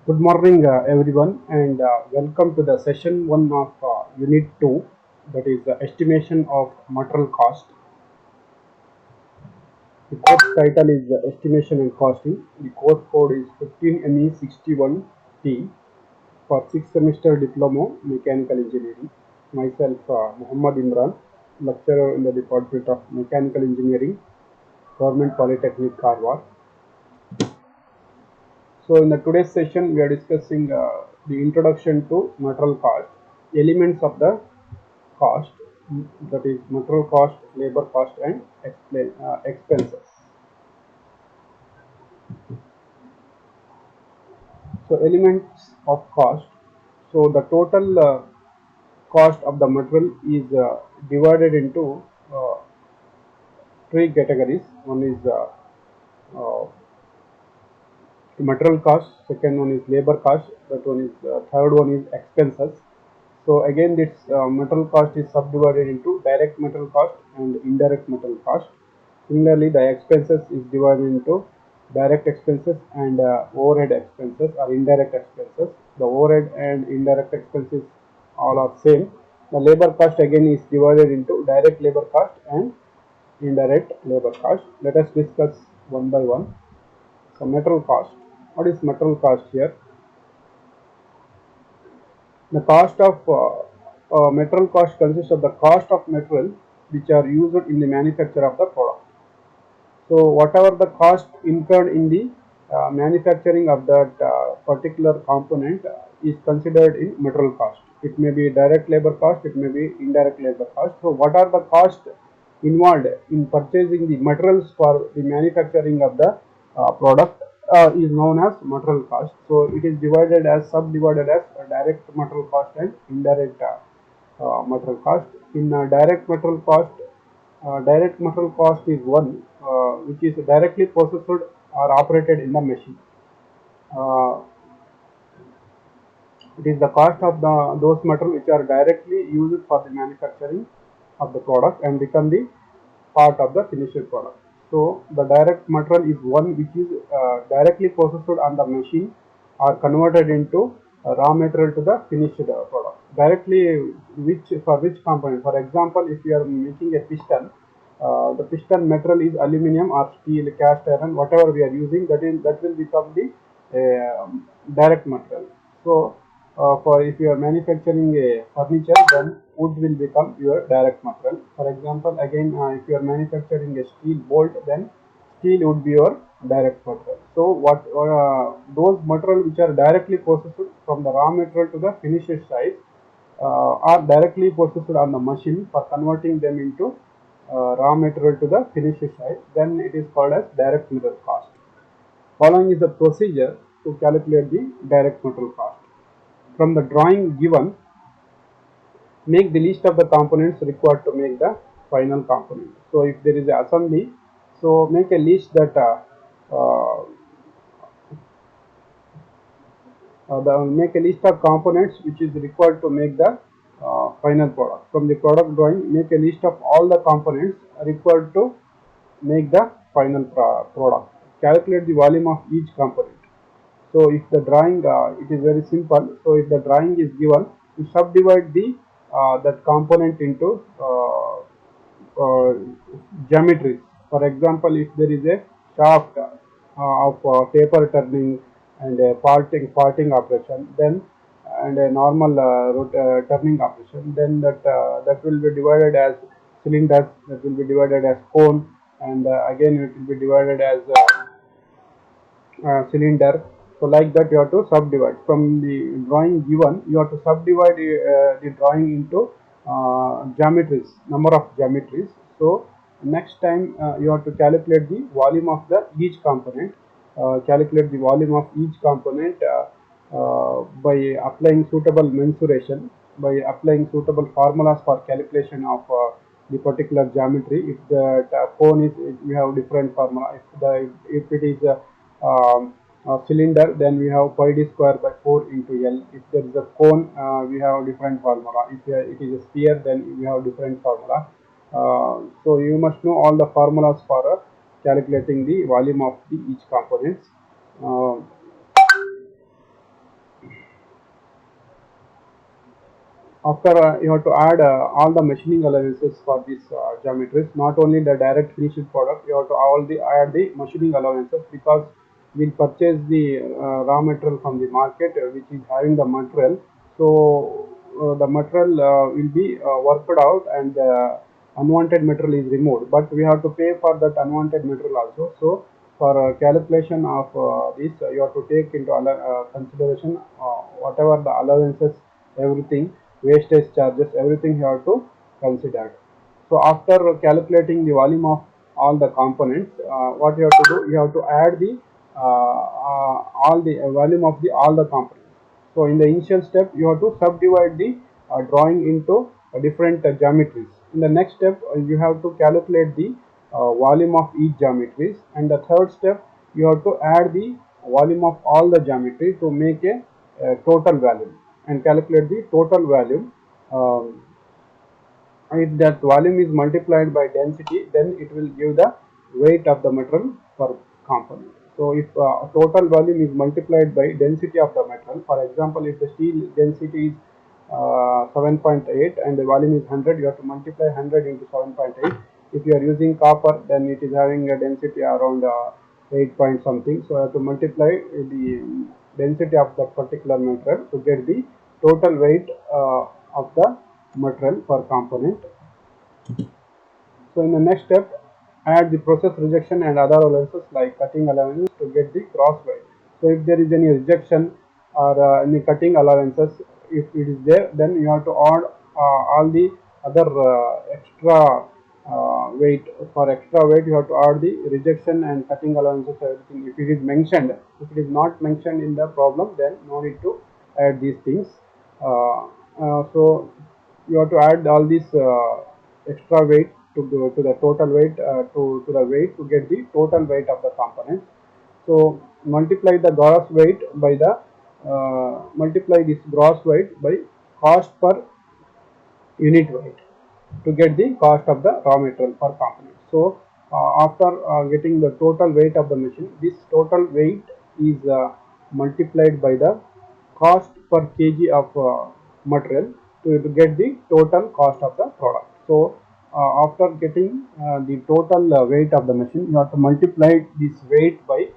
Good morning, everyone, and welcome to the session one of Unit 2, that is the estimation of material cost. The course title is Estimation and Costing. The course code is 15ME61T for 6th semester Diploma Mechanical Engineering. Myself, Muhammad Imran, lecturer in the Department of Mechanical Engineering, Government Polytechnic, Karwar. So in the today's session, we are discussing the introduction to material cost, elements of the cost, that is material cost, labor cost, and expenses. So elements of cost. So the total cost of the material is divided into uh, three categories. One is uh, material cost, second one is labor cost, that one is third one is expenses. So again, this material cost is subdivided into direct material cost and indirect material cost. Similarly, the expenses is divided into direct expenses and overhead expenses or indirect expenses. The overhead and indirect expenses all are same. The labor cost again is divided into direct labor cost and indirect labor cost. Let us discuss one by one. So material cost. What is material cost here? The cost of material cost consists of the cost of material which are used in the manufacture of the product. So whatever the cost incurred in the manufacturing of that particular component is considered in material cost. It may be direct labor cost, it may be indirect labor cost. So what are the costs involved in purchasing the materials for the manufacturing of the product is known as material cost. So it is divided as subdivided as direct material cost and indirect material cost. In direct material cost, direct material cost is one which is directly processed or operated in the machine. Uh, it is the cost of those materials which are directly used for the manufacturing of the product and become the part of the finished product. So the direct material is one which is directly processed on the machine or converted into raw material to the finished product. Directly, which for which component? For example, if you are making a piston, the piston material is aluminum or steel, cast iron, whatever we are using, that will become the direct material. So for if you are manufacturing a furniture, then wood will become your direct material. For example, again, if you are manufacturing a steel bolt, then steel would be your direct material. So what those material which are directly processed from the raw material to the finished side are directly processed on the machine for converting them into raw material to the finished side. Then it is called as direct material cost. Following is the procedure to calculate the direct material cost. From the drawing given, make the list of the components required to make the final component. So if there is an assembly, so make a list that make a list of components which is required to make the final product. From the product drawing, make a list of all the components required to make the final product. Calculate the volume of each component. So if the drawing, it is very simple. So if the drawing is given, you subdivide the that component into geometries. For example, if there is a shaft of taper turning and a parting operation, then and a normal turning operation, then that will be divided as cylinders, that will be divided as cone, and again it will be divided as cylinder. So like that you have to subdivide. From the drawing given, you have to subdivide the drawing into geometries, number of geometries. So next time you have to calculate the volume of the each component. Calculate the volume of each component by applying suitable mensuration, by applying suitable formulas for calculation of the particular geometry. If the cone is, we have different formula. If it is cylinder, then we have pi d square by 4 into L. If there is a cone, we have different formula. If it is a sphere, then we have different formula. So you must know all the formulas for calculating the volume of the each components. Uh, After you have to add all the machining allowances for these geometries, not only the direct finished product, you have to add the machining allowances, because we'll purchase the raw material from the market which is having the material. So the material will be worked out, and unwanted material is removed, but we have to pay for that unwanted material also. So for calculation of this, you have to take into consideration whatever the allowances, everything, wastage charges, everything you have to consider. So after calculating the volume of all the components, what you have to do, you have to add the all the volume of the all the components. So in the initial step, you have to subdivide the drawing into different geometries. In the next step, you have to calculate the volume of each geometries, and the third step, you have to add the volume of all the geometry to make a total value and calculate the total value. Um, if that volume is multiplied by density, then it will give the weight of the material per component. So if total volume is multiplied by density of the metal, for example, if the steel density is 7.8 and the volume is 100, you have to multiply 100 into 7.8. If you are using copper, then it is having a density around 8 point something. So you have to multiply the density of that particular material to get the total weight of the material per component. So in the next step, add the process rejection and other allowances like cutting allowances to get the gross weight. So if there is any rejection or any cutting allowances, if it is there, then you have to add all the other extra weight. For extra weight, you have to add the rejection and cutting allowances, everything. If it is mentioned, if it is not mentioned in the problem, then no need to add these things. So you have to add all these extra weight to the total weight to the weight to get the total weight of the component. So multiply the gross weight by the multiply this gross weight by cost per unit weight to get the cost of the raw material per component. So after getting the total weight of the machine, this total weight is multiplied by the cost per kg of material to get the total cost of the product. So after getting the total weight of the machine, you have to multiply this weight by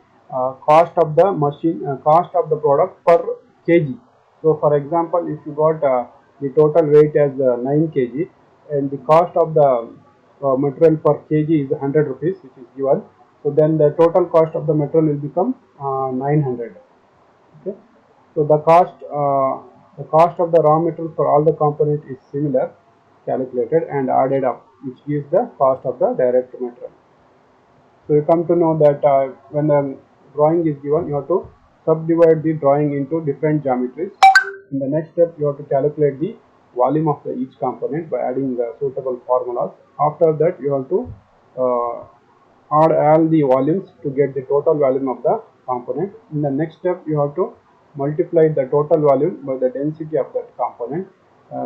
cost of the machine, cost of the product per kg. So for example, if you got the total weight as 9 kg and the cost of the material per kg is 100 rupees, which is given. So then the total cost of the material will become 900. Okay. So the cost of the raw material for all the components is similar, calculated and added up, which gives the cost of the direct material. So you come to know that when the drawing is given, you have to subdivide the drawing into different geometries. In the next step, you have to calculate the volume of each component by adding the suitable formulas. After that, you have to add all the volumes to get the total volume of the component. In the next step, you have to multiply the total volume by the density of that component.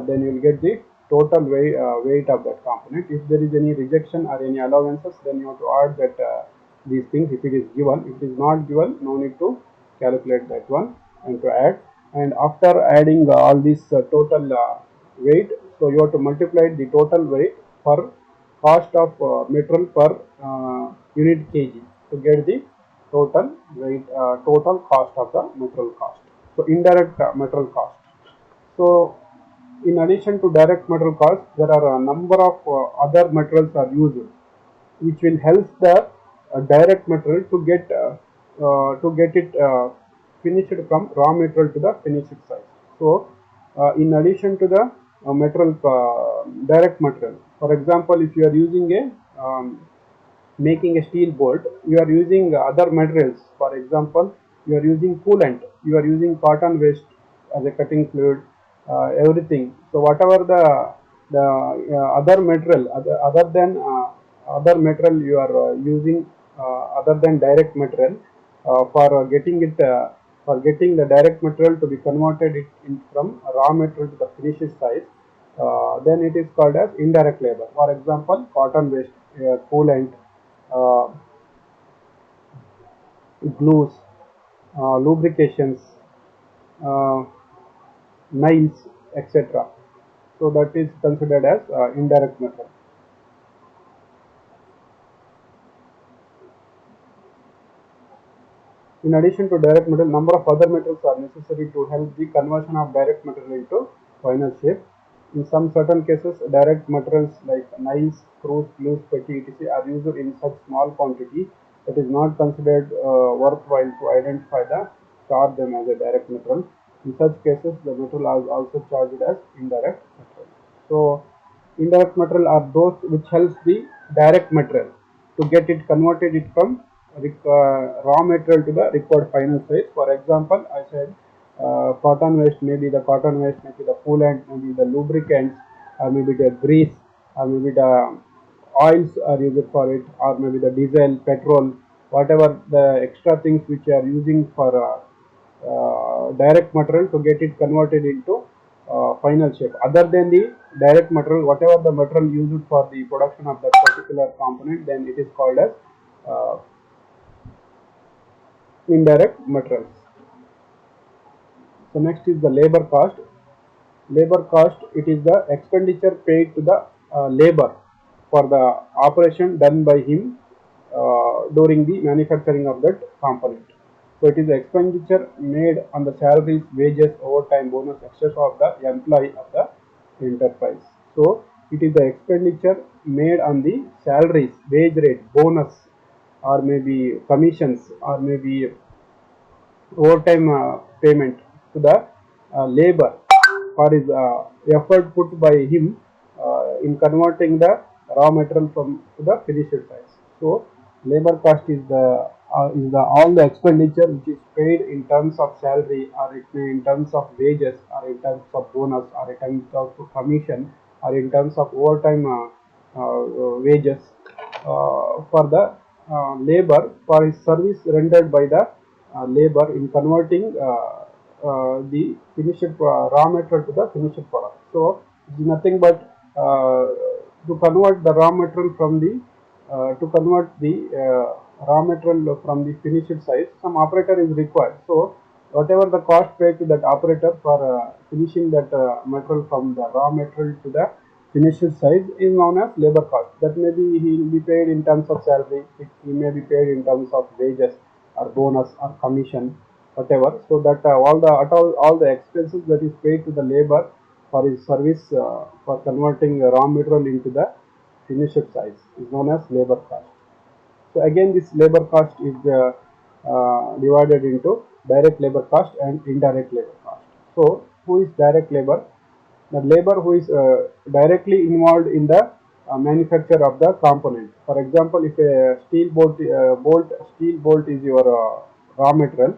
Then you will get the total weight of that component. If there is any rejection or any allowances, then you have to add that these things if it is given. If it is not given, no need to calculate that one and to add. And after adding all this total weight, so you have to multiply the total weight per cost of material per unit kg to get the total weight, total cost of the material cost. So indirect material cost. So in addition to direct material cost, there are a number of other materials are used, which will help the direct material to get it finished from raw material to the finished size. So in addition to the material direct material, for example, if you are using a making a steel bolt, you are using other materials. For example, you are using coolant, you are using cotton waste as a cutting fluid, everything. So whatever the other material, other material you are using, other than direct material, for getting it for getting the direct material to be converted it in from raw material to the finished size, then it is called as indirect labor. For example, cotton waste, coolant, uh, glues, lubrications, uh, nails, etc. So that is considered as indirect material. In addition to direct material, number of other materials are necessary to help the conversion of direct material into final shape. In some certain cases, direct materials like knives, screws, glues, putty, etc. are used in such small quantity that is not considered worthwhile to identify the chart them as a direct material. In such cases, the material is also charged as indirect material. So, indirect material are those which helps the direct material to get it converted it from raw material to the required final size. For example, I said cotton waste, maybe the cotton waste, maybe the coolant, maybe the lubricants, or maybe the grease, or maybe the oils are used for it, or maybe the diesel, petrol, whatever the extra things which are using for direct material to get it converted into final shape. Other than the direct material, whatever the material used for the production of that particular component, then it is called as uh, indirect materials. So next is the labor cost. Labor cost, it is the expenditure paid to the labor for the operation done by him during the manufacturing of that component. So it is the expenditure made on the salaries, wages, overtime, bonus, etc. of the employee of the enterprise. So it is the expenditure made on the salaries, wage rate, bonus, or maybe commissions, or maybe overtime payment to the labor for his effort put by him in converting the raw material from to the finished size. So labor cost is the all the expenditure which is paid in terms of salary, or in terms of wages, or in terms of bonus, or in terms of commission, or in terms of overtime wages for the labor for his service rendered by the labor in converting the finished raw material to the finished product. So it is nothing but to convert the raw material from the raw material from the finished size, some operator is required. So whatever the cost paid to that operator for finishing that material from the raw material to the finished size is known as labor cost. That may be he will be paid in terms of salary, he may be paid in terms of wages, or bonus, or commission, whatever. So that all the expenses that is paid to the labor for his service for converting raw material into the finished size is known as labor cost. So again, this labor cost is divided into direct labor cost and indirect labor cost. So who is direct labor? The labor who is directly involved in the manufacture of the component. For example, if a steel bolt is your raw material,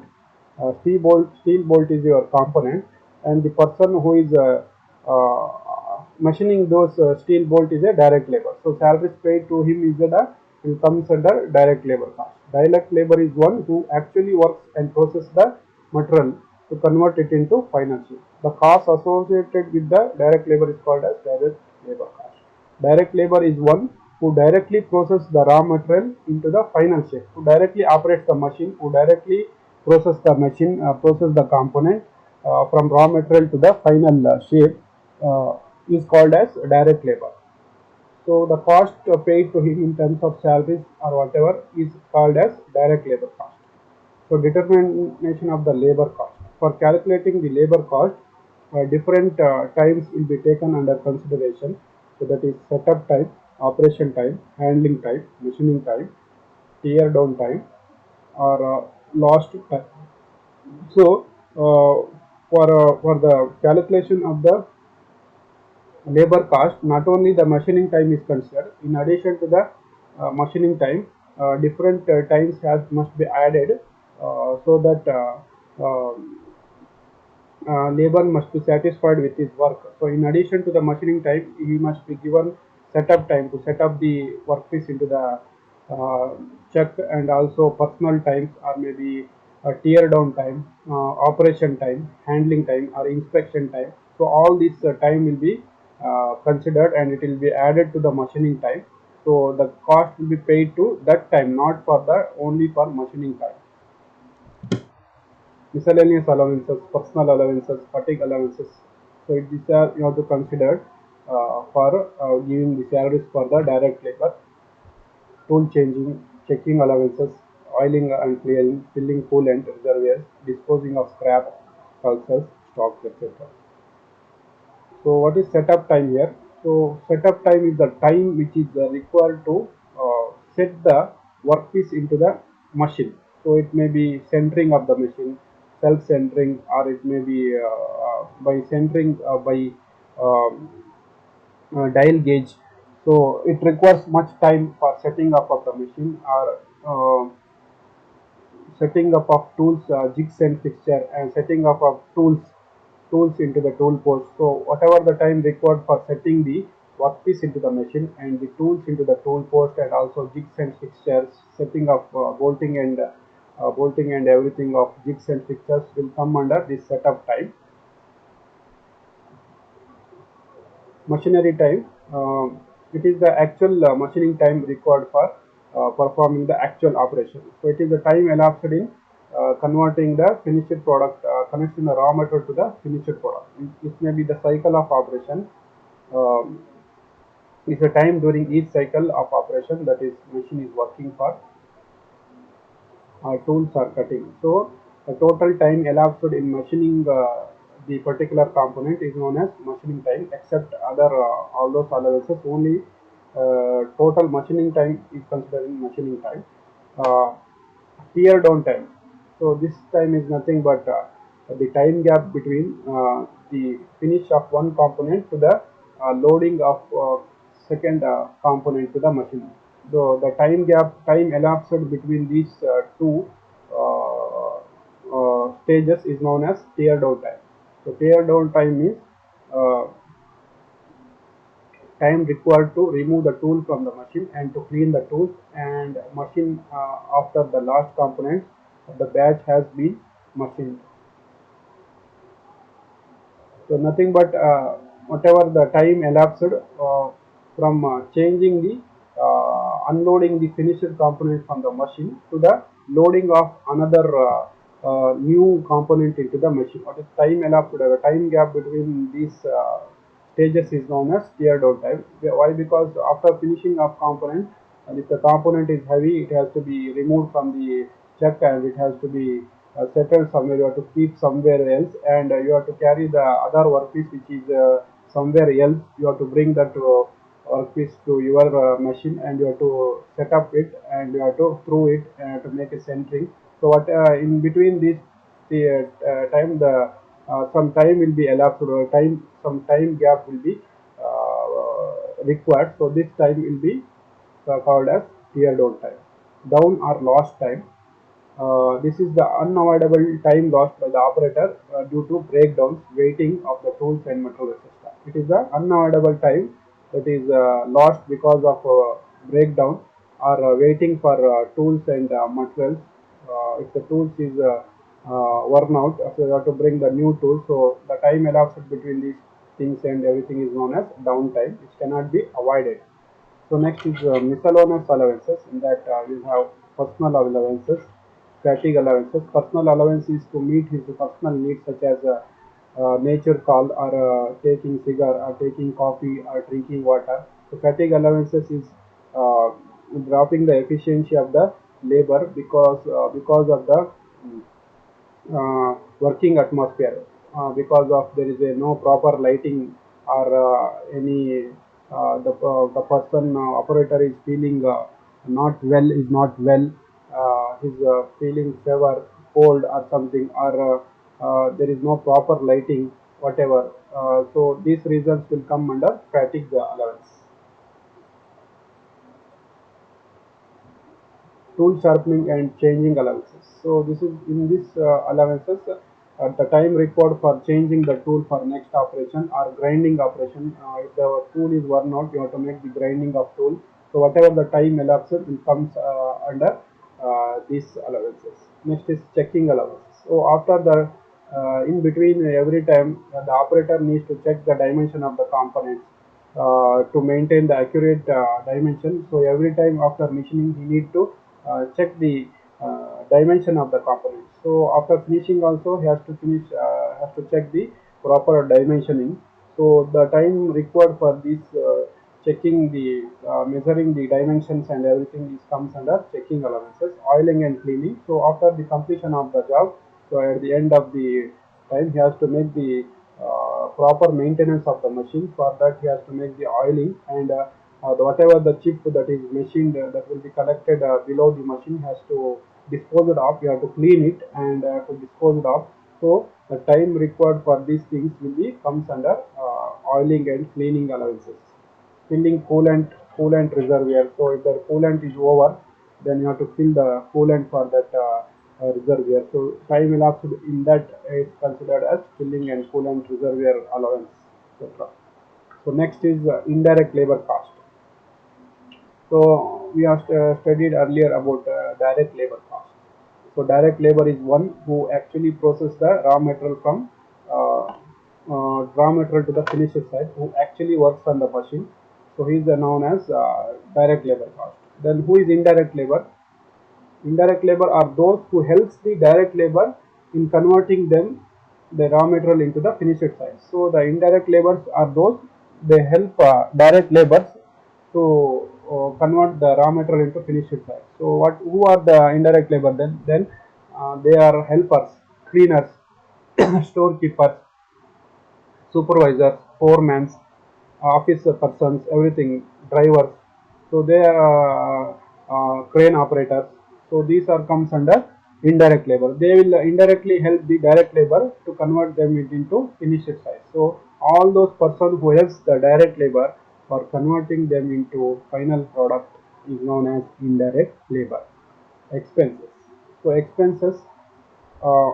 steel bolt is your component, and the person who is machining those steel bolt is a direct labor. So salaries paid to him is will comes under direct labor cost. Direct labor is one who actually works and processes the material to convert it into final shape. The cost associated with the direct labor is called as direct labor cost. Direct labor is one who directly processes the raw material into the final shape, who directly operates the machine, who directly process the component from raw material to the final shape is called as direct labor. So the cost paid to him in terms of salaries or whatever is called as direct labor cost. So determination of the labor cost. For calculating the labor cost, different times will be taken under consideration. So that is setup time, operation time, handling time, machining time, tear down time, or lost time. So for the calculation of the labor cost, not only the machining time is considered. In addition to the machining time, different times must be added so that labor must be satisfied with his work. So in addition to the machining time, he must be given setup time to set up the workpiece into the chuck, and also personal times, or maybe tear down time, operation time, handling time, or inspection time. So all this time will be considered, and it will be added to the machining time. So the cost will be paid to that time, not for the only for machining time. Miscellaneous allowances, personal allowances, fatigue allowances. So these are you have to consider for giving the salaries for the direct labor, tool changing, checking allowances, oiling and clearing, filling coolant reservoirs, disposing of scrap, pulses, stocks, etc. So what is setup time here? So setup time is the time which is required to set the workpiece into the machine. So it may be centering of the machine, self-centering, or it may be by centering by um, dial gauge. So it requires much time for setting up of the machine or setting up of tools, jigs and fixture, and setting up of tools into the tool post. So whatever the time required for setting the workpiece into the machine and the tools into the tool post, and also jigs and fixtures, setting up bolting and everything of jigs and fixtures will come under this setup time. Machinery time, it is the actual machining time required for performing the actual operation. So it is the time elapsed in converting the finished product, connecting the raw material to the finished product. It may be the cycle of operation. Um, is the time during each cycle of operation that is machine is working for, tools are cutting. So the total time elapsed in machining the particular component is known as machining time, except other all those allowances. Only total machining time is considered in machining time. Uh, Tear down time. So this time is nothing but the time gap between the finish of one component to the loading of second component to the machine. So the time elapsed between these two stages is known as tear down time. So tear down time means uh, time required to remove the tool from the machine and to clean the tools and machine after the last component of the batch has been machined. So nothing but whatever the time elapsed from changing the unloading the finished component from the machine to the loading of another new component into the machine. What is time elapsed? The time gap between these stages is known as tear down time. Why? Because after finishing of component, and if the component is heavy, it has to be removed from the chuck and it has to be settled somewhere. You have to keep somewhere else, and you have to carry the other workpiece which is somewhere else. You have to bring that workpiece to your machine, and you have to set up it, and you have to throw it to make a centering. So what in between this the time, the some time will be elapsed, or some time gap will be required. So this time will be called as tear down time, down or lost time. This is the unavoidable time lost by the operator due to breakdowns, waiting of the tools and material, etc. It is the unavoidable time that is lost because of breakdown or waiting for tools and materials. If the tools is worn out, so you have to bring the new tools. So the time elapsed between these things and everything is known as downtime, which cannot be avoided. So next is miscellaneous allowances. In that we have personal allowances, fatigue allowances. Personal allowance is to meet his personal needs such as nature call or taking cigar or taking coffee or drinking water. So fatigue allowances is uh, dropping the efficiency of the labor because of the working atmosphere, because of there is a no proper lighting or any the person operator is feeling not well, he's feeling fever, cold or something, or there is no proper lighting, whatever. So these reasons will come under fatigue allowance. Tool sharpening and changing allowances. So this is in this allowances, the time required for changing the tool for next operation or grinding operation. If the tool is worn out, you have to make the grinding of tool. So whatever the time elapsed will comes under these allowances. Next is checking allowances. So after the in between every time the operator needs to check the dimension of the components to maintain the accurate dimension. So every time after machining, he need to check the dimension of the component. So after finishing also, he has to check the proper dimensioning. So the time required for this checking the measuring the dimensions and everything is comes under checking allowances, oiling and cleaning. So after the completion of the job, so at the end of the time he has to make the proper maintenance of the machine. For that he has to make the oiling, and whatever the chip that is machined that will be collected below the machine has to dispose it off. You have to clean it and to dispose it off. So the time required for these things will be comes under oiling and cleaning allowances. Filling coolant reservoir. So if the coolant is over, then you have to fill the coolant for that reservoir. So time elapsed in that is considered as filling and coolant reservoir allowance, etc. So next is indirect labor cost. So we have studied earlier about direct labor cost. So direct labor is one who actually process the raw material to the finished side, who actually works on the machine. So he is known as direct labor cost. Then who is indirect labor? Indirect labor are those who helps the direct labor in converting them the raw material into the finished side. So the indirect labors are those they help direct labors to convert the raw material into finished side. So what who are the indirect labor then? They are helpers, cleaners, storekeepers, supervisors, foremen, office persons, everything, drivers. So they are crane operators. So these are comes under indirect labor. They will indirectly help the direct labor to convert them into finished size. So all those persons who helps the direct labor for converting them into final product is known as indirect labor. Expenses. So expenses uh,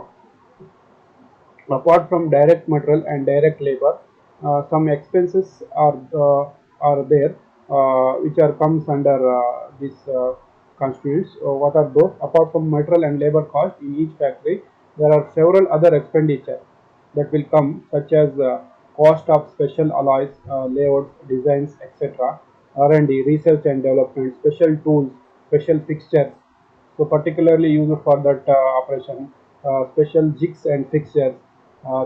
apart from direct material and direct labor, some expenses are there which are comes under this constituents. What are those? Apart from material and labor cost in each factory, there are several other expenditure that will come, such as cost of special alloys, layouts, designs, etc. R&D, research and development, special tools, special fixtures, so particularly used for that operation, special jigs and fixtures,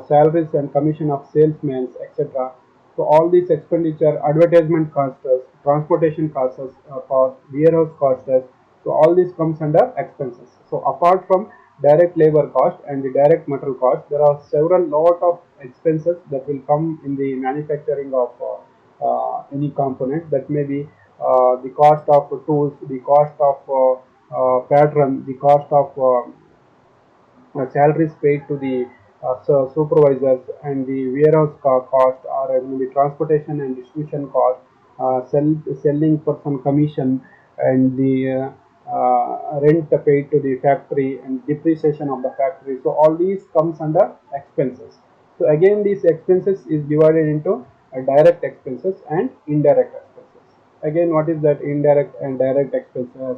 salaries and commission of salesmen, etc. So all these expenditure, advertisement costs, transportation costs, warehouse costs. So all this comes under expenses. So apart from direct labor cost and the direct material cost, there are several lot of expenses that will come in the manufacturing of any component. That may be the cost of tools, the cost of pattern, the cost of salaries paid to the supervisors, and the warehouse cost, or maybe transportation and distribution cost, selling person commission, and the rent paid to the factory, and depreciation of the factory. So all these comes under expenses. So again, these expenses is divided into direct expenses and indirect expenses. Again, what is that indirect and direct expenses?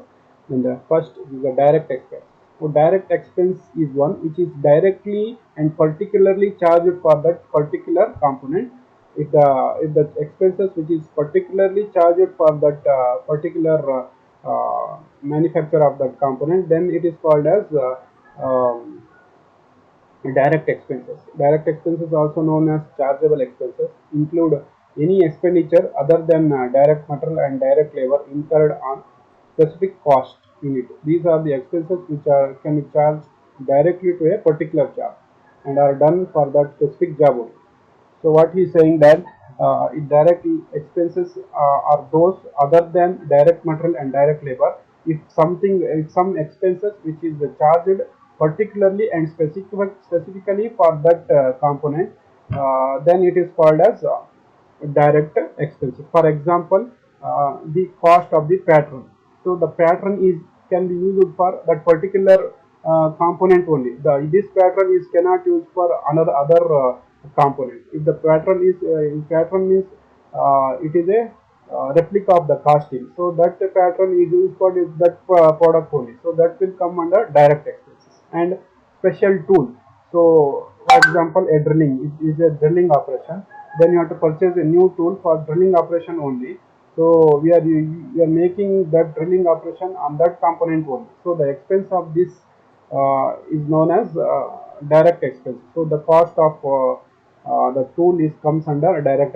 Then the first is the direct expense. So direct expense is one which is directly and particularly charged for that particular component. If the expenses which is particularly charged for that particular manufacture of that component, then it is called as direct expenses. Direct expenses, also known as chargeable expenses, include any expenditure other than direct material and direct labor incurred on specific cost unit. These are the expenses which can be charged directly to a particular job and are done for that specific job only. So what he is saying that direct expenses are those other than direct material and direct labor. If some expenses which is charged particularly and specifically for that component, then it is called as direct expenses. For example, the cost of the pattern. So the pattern is can be used for that particular component only. This pattern is cannot use for another other component. If the pattern means it is a replica of the casting. So that pattern is used for that product only. So that will come under direct expenses. And special tool. So for example, a drilling, it is a drilling operation. Then you have to purchase a new tool for drilling operation only. So we are making that drilling operation on that component only. So the expense of this is known as direct expense. So the cost of the tool is comes under direct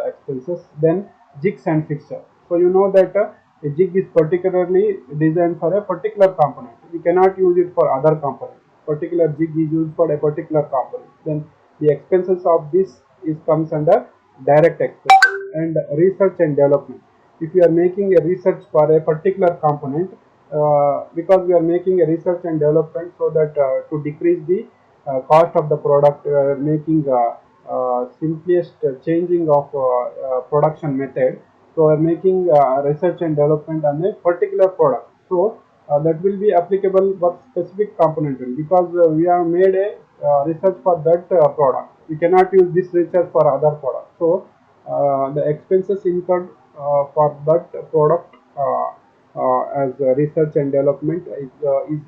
expenses. Then jigs and fixture. So you know that a jig is particularly designed for a particular component. We cannot use it for other components. Particular jig is used for a particular component. Then the expenses of this is comes under direct expenses. And research and development. If you are making a research for a particular component, because we are making a research and development so that to decrease the cost of the product, making simplest changing of production method. So we are making research and development on a particular product. So that will be applicable for specific component because we have made a research for that product. We cannot use this research for other products. So the expenses incurred for that product as research and development is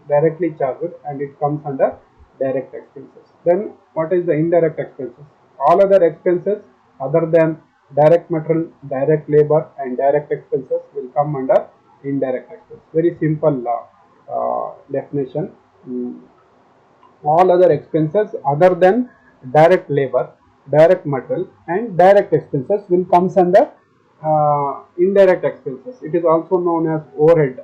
directly charged, and it comes under direct expenses. Then what is the indirect expenses? All other expenses other than direct material, direct labor and direct expenses will come under indirect expenses. Very simple definition. All other expenses other than direct labor, direct material and direct expenses will comes under indirect expenses. It is also known as overhead.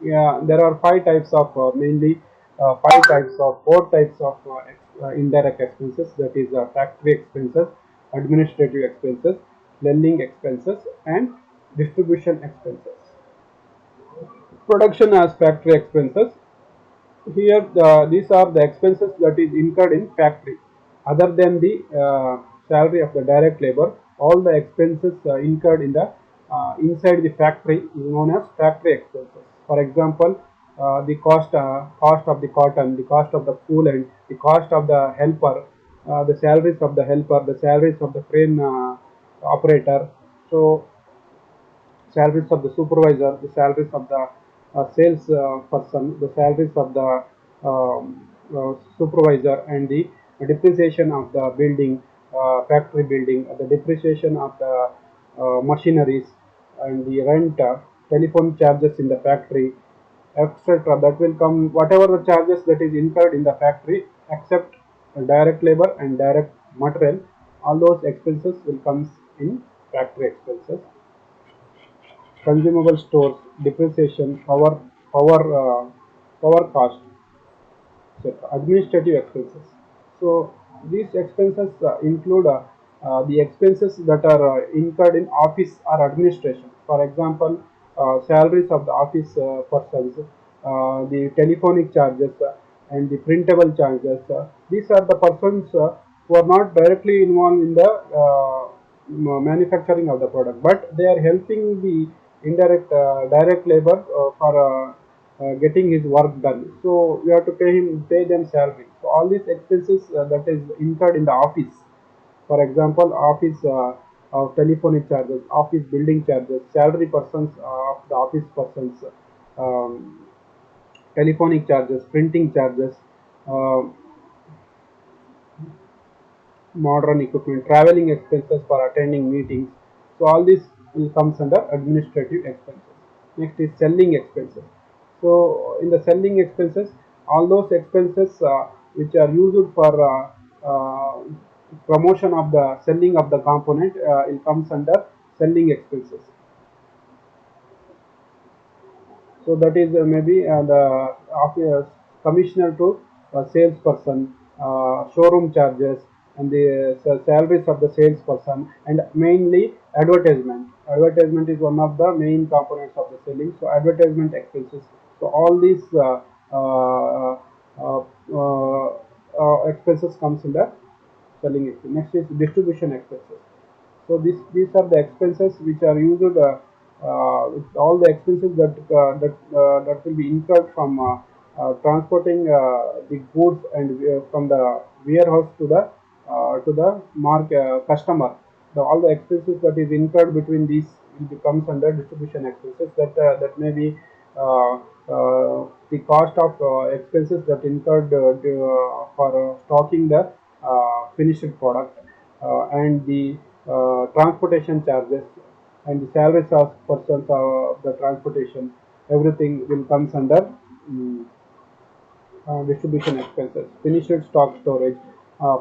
Yeah, there are five types of mainly four types of indirect expenses. That is factory expenses, administrative expenses, lending expenses, and distribution expenses. Production as factory expenses. Here these are the expenses that is incurred in factory other than the salary of the direct labor. All the expenses incurred in the inside the factory is known as factory expenses. For example, the cost of the cotton, the cost of the coolant, the cost of the helper, the salaries of the helper, the salaries of the crane operator. So salaries of the supervisor, the salaries of the sales person, the salaries of the supervisor, and the depreciation of the building, factory building, the depreciation of the machineries, and the rent, telephone charges in the factory, etc. That will come whatever the charges that is incurred in the factory, except direct labor and direct material. All those expenses will come in factory expenses. Consumable stores, depreciation, power cost, etc. Administrative expenses. So these expenses include the expenses that are incurred in office or administration. For example, salaries of the office persons, the telephonic charges, and the printable charges. These are the persons who are not directly involved in the manufacturing of the product, but they are helping the indirect direct labor for getting his work done. So we have to pay them salary. So all these expenses that is incurred in the office. For example, office telephonic charges, office building charges, salary persons of the office persons, um, telephonic charges, printing charges, uh, modern equipment, traveling expenses for attending meetings. So all this will comes under administrative expenses. Next is selling expenses. So in the selling expenses, all those expenses which are used for promotion of the selling of the component, it comes under selling expenses. So that is maybe the commissioner to salesperson, showroom charges, and the salaries of the salesperson, and mainly advertisement. Advertisement is one of the main components of the selling. So advertisement expenses. So all these uh, uh, uh, expenses comes in the selling expense. Next is distribution expenses. So these are the expenses which are used. All the expenses that will be incurred from transporting the goods and from the warehouse to the customer. All the expenses that is incurred between these will becomes under distribution expenses. That may be the cost of expenses that incurred for stocking the finished product, and the transportation charges and the salaries of persons of the transportation. Everything will comes under um, distribution expenses. Finished stock storage,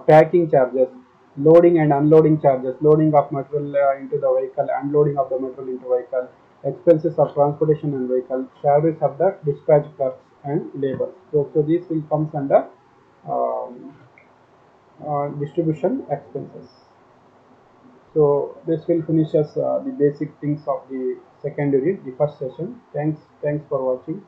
packing charges, loading and unloading charges, loading of material into the vehicle, unloading of the material into vehicle, expenses of transportation and vehicle, salaries of the dispatch clerks and labor. So this will comes under um, distribution expenses. So this will finish us the basic things of the second unit, the first session. Thanks for watching.